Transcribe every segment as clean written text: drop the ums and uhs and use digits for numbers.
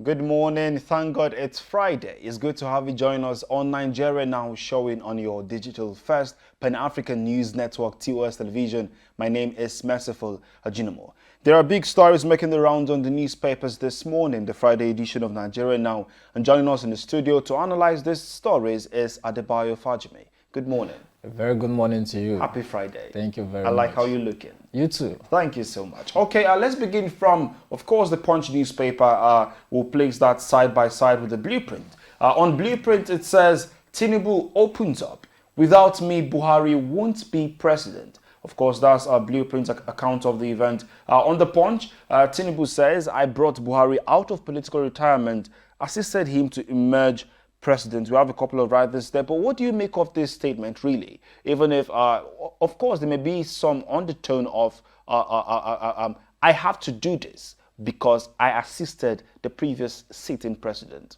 Good morning. Thank God it's Friday. It's good to have you join us on Nigeria Now, showing on your digital first Pan-African news network, TOS Television. My name is Merciful Ajinomo. There are big stories making the rounds on the newspapers this morning, the Friday edition of Nigeria Now. And joining us in the studio to analyze these stories is Adebayo Fajimi. Good morning. A very good morning to you. Happy Friday. Thank you very much. I like how you're looking. You too. Thank you so much. Okay, let's begin from, of course, the Punch newspaper. We'll place that side by side with the Blueprint. On Blueprint, it says, Tinubu opens up. Without me, Buhari won't be president. Of course, that's a Blueprint account of the event. On the Punch, Tinubu says, I brought Buhari out of political retirement, assisted him to emerge president. We have a couple of writers there, but what do you make of this statement, really? Even if, of course, there may be some undertone of, I have to do this because I assisted the previous sitting president.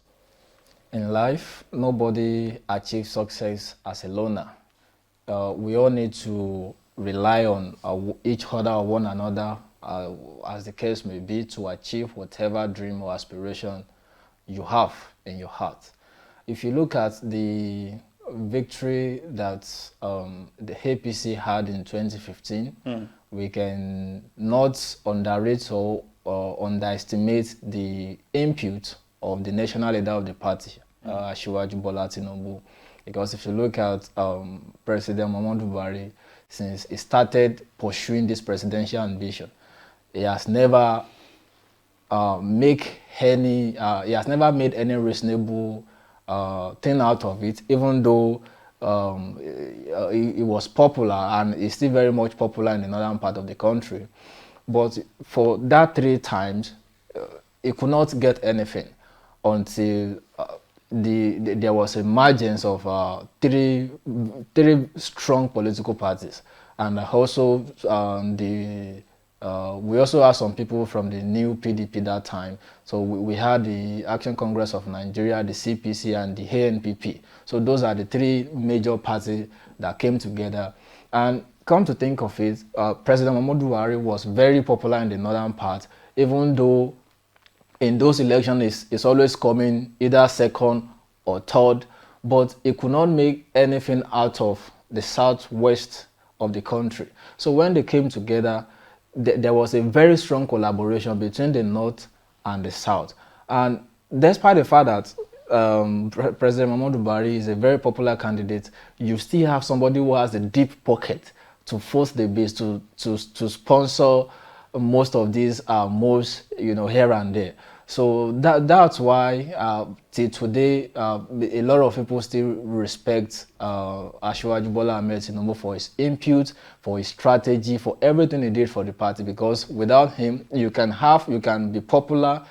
In life, nobody achieves success as a loner. We all need to rely on each other or one another, as the case may be, to achieve whatever dream or aspiration you have in your heart. If you look at the victory that the APC had in 2015, we can not underrate or underestimate the input of the national leader of the party, Asiwaju Bola Tinubu. Because if you look at President Muhammadu Buhari, since he started pursuing this presidential ambition, he has never made any reasonable thing out of it, even though it was popular and it's still very much popular in the northern part of the country. But for that 3 times, it could not get anything until there was a emergence of three strong political parties, and also we also had some people from the new PDP that time. So we had the Action Congress of Nigeria, the CPC, and the ANPP. So those are the 3 major parties that came together. And come to think of it, President Muhammadu Buhari was very popular in the northern part, even though in those elections it's always coming either second or third, but it could not make anything out of the southwest of the country. So when they came together, there was a very strong collaboration between the north and the south. And despite the fact that President Muhammadu Buhari is a very popular candidate, you still have somebody who has a deep pocket to force the base to sponsor most of these moves, here and there. So that's why till today a lot of people still respect Asiwaju Bola Ahmed Tinubu for his input, for his strategy, for everything he did for the party. Because without him, you can be popular,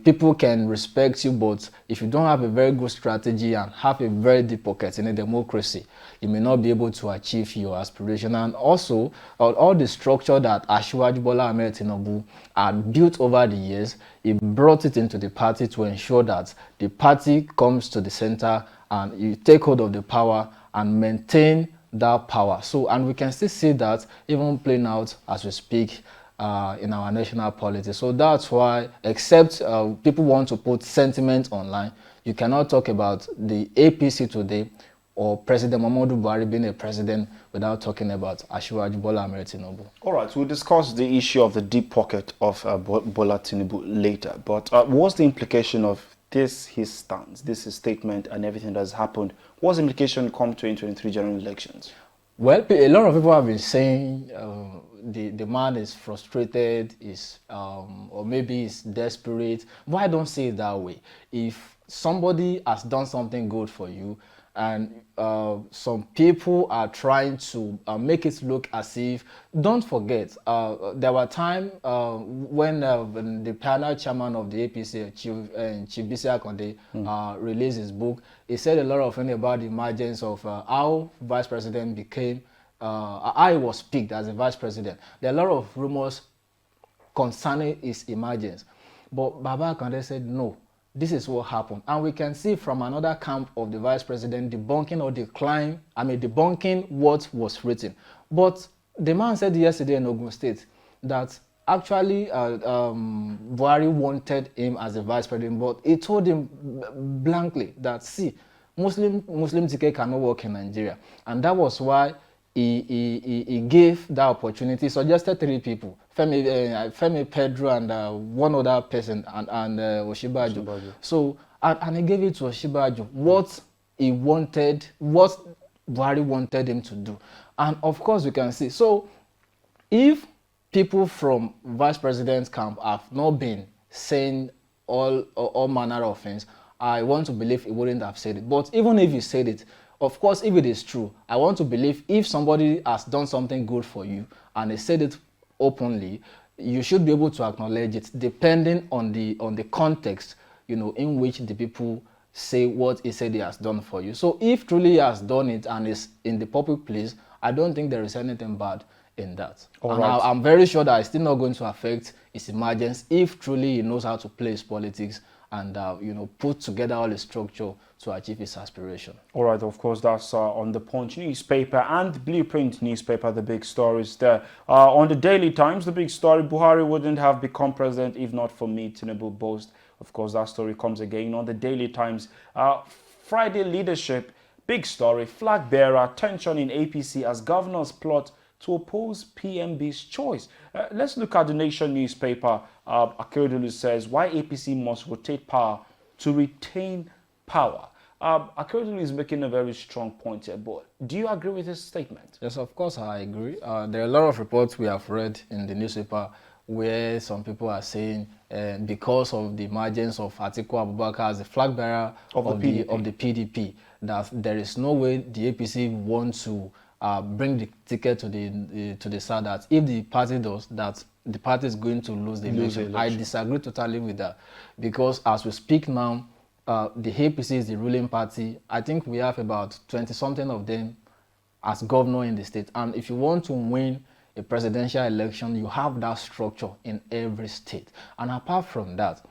people can respect you, but if you don't have a very good strategy and have a very deep pocket in a democracy, you may not be able to achieve your aspiration. And also, all the structure that Asiwaju Bola Ahmed Tinubu had built over the years, he brought it into the party to ensure that the party comes to the center and you take hold of the power and maintain that power. So, and we can still see that even playing out as we speak in our national politics. So that's why, except people want to put sentiment online, you cannot talk about the APC today or President Muhammadu Buhari being a president without talking about Asiwaju Bola Ahmed Tinubu. All right, we'll discuss the issue of the deep pocket of Bola Tinubu later. But what's the implication of his stance, his statement, and everything that has happened? What's the implication come 2023 general elections? Well, a lot of people have been saying the man is frustrated, or maybe he's desperate. But I don't see it that way. If somebody has done something good for you, and some people are trying to make it look as if, don't forget, there were times when the panel chairman of the APC, Chief Bisi Akande, released his book. He said a lot of things about the emergence of how vice president became, how he was picked as a vice president. There are a lot of rumors concerning his emergence. But Baba Akande said no. This is what happened. And we can see from another camp of the vice president debunking what was written. But the man said yesterday in Ogun State that actually, Buhari wanted him as a vice president, but he told him blankly that, see, Muslim ticket cannot work in Nigeria. And that was why he gave that opportunity, suggested 3 people, Femi Pedro and one other person, and Osinbajo. So, and he gave it to Osinbajo, what he wanted, what Buhari wanted him to do. And of course, we can see. So, if people from vice president's camp have not been saying all manner of things, I want to believe he wouldn't have said it. But even if he said it, of course, if it is true, I want to believe if somebody has done something good for you and they said it openly, you should be able to acknowledge it, depending on the context, in which the people say what he said he has done for you. So if truly he has done it and is in the public place, I don't think there is anything bad in that. I'm very sure that it's still not going to affect his emergence if truly he knows how to play his politics and put together all the structure to achieve his aspiration. All right, of course, that's on the Punch newspaper and Blueprint newspaper, the big stories there. On the Daily Times, the big story, Buhari wouldn't have become president if not for me, Tinubu boast. Of course, that story comes again on the Daily Times. Friday leadership, big story, flag bearer, tension in APC as governors plot to oppose PMB's choice. Let's look at the Nation newspaper. Akeredolu says why APC must rotate power to retain power. Akeredolu is making a very strong point here, but do you agree with his statement? Yes, of course I agree. There are a lot of reports we have read in the newspaper where some people are saying because of the emergence of Atiku Abubakar as the flag bearer of the PDP, that there is no way the APC want to bring the ticket to the South, that if the party does that, the party is going to lose the election. I disagree totally with that, because as we speak now, the APC is the ruling party. I think we have about 20-something of them as governor in the state. And if you want to win a presidential election, you have that structure in every state. And apart from that,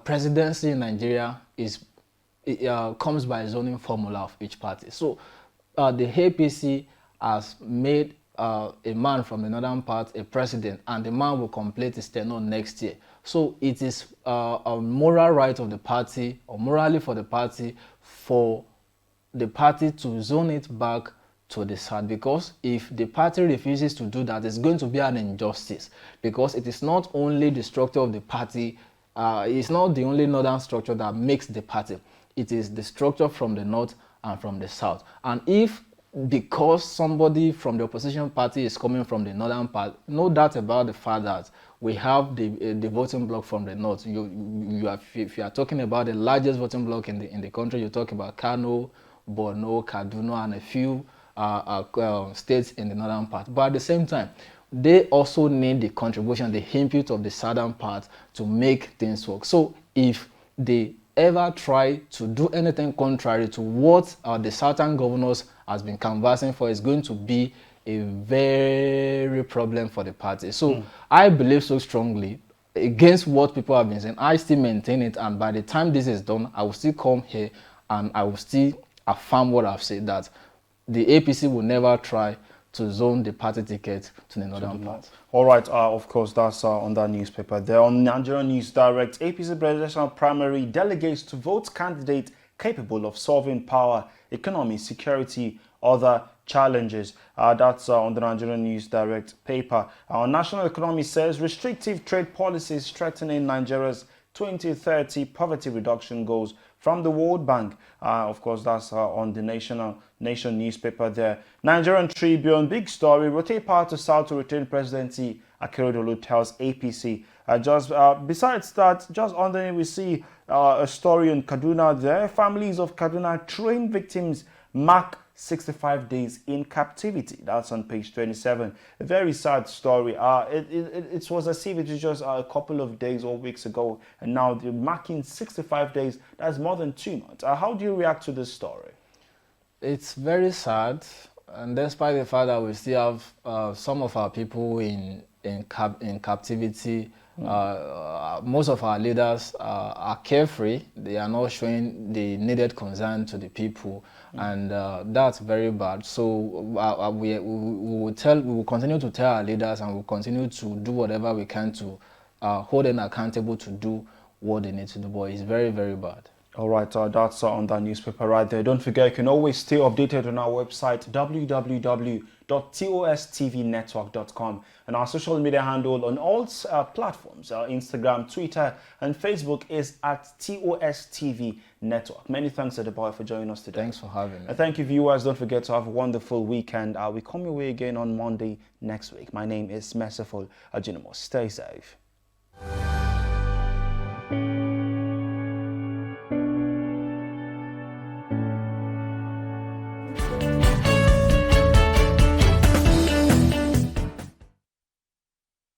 presidency in Nigeria comes by zoning formula of each party. So the APC has made a man from the northern part a president, and the man will complete his tenure next year. So it is a moral right of the party, or morally for the party to zone it back to the South, because if the party refuses to do that, it's going to be an injustice, because it is not only the structure of the party, it's not the only northern structure that makes the party. It is the structure from the north and from the south. And if, because somebody from the opposition party is coming from the northern part, no doubt about the fact that we have the voting bloc from the north. If you are talking about the largest voting bloc in the country, you talk about Kano, Borno, Kaduna, and a few states in the northern part. But at the same time, they also need the contribution, the input of the southern part to make things work. So if they ever try to do anything contrary to what the southern governors has been canvassing for, is going to be a very problem for the party. So I believe so strongly, against what people have been saying, I still maintain it, and by the time this is done, I will still come here and I will still affirm what I've said, that the APC will never try to zone the party ticket to the northern part. All right, of course, that's on that newspaper there. On Nigerian News Direct, APC presidential primary delegates to vote candidate capable of solving power, economy, security, other challenges. That's on the Nigerian News Direct paper. Our national economy says restrictive trade policies threatening Nigeria's 2030 poverty reduction goals from the World Bank. Of course, that's on the Nation newspaper there. Nigerian Tribune, big story, rotate power to South to retain presidency, Akeredolu tells APC. Besides that, just underneath we see a story in Kaduna there. Families of Kaduna trained victims mark 65 days in captivity. That's on page 27. A very sad story. It was as if it was just a couple of days or weeks ago, and now they're marking 65 days. That's more than 2 months. How do you react to this story? It's very sad, and despite the fact that we still have some of our people in captivity, Most of our leaders are carefree. They are not showing the needed concern to the people, and that's very bad. So we will continue to tell our leaders, and we'll continue to do whatever we can to hold them accountable to do what they need to do. But it's very, very bad. All right, that's on that newspaper right there. Don't forget, you can always stay updated on our website, www.tostvnetwork.com, and our social media handle on all platforms, Instagram, Twitter, and Facebook is at TOSTV Network. Many thanks to the boy for joining us today. Thanks for having me. And thank you, viewers. Don't forget to have a wonderful weekend. We come your way again on Monday next week. My name is Merciful Ajinamo. Stay safe.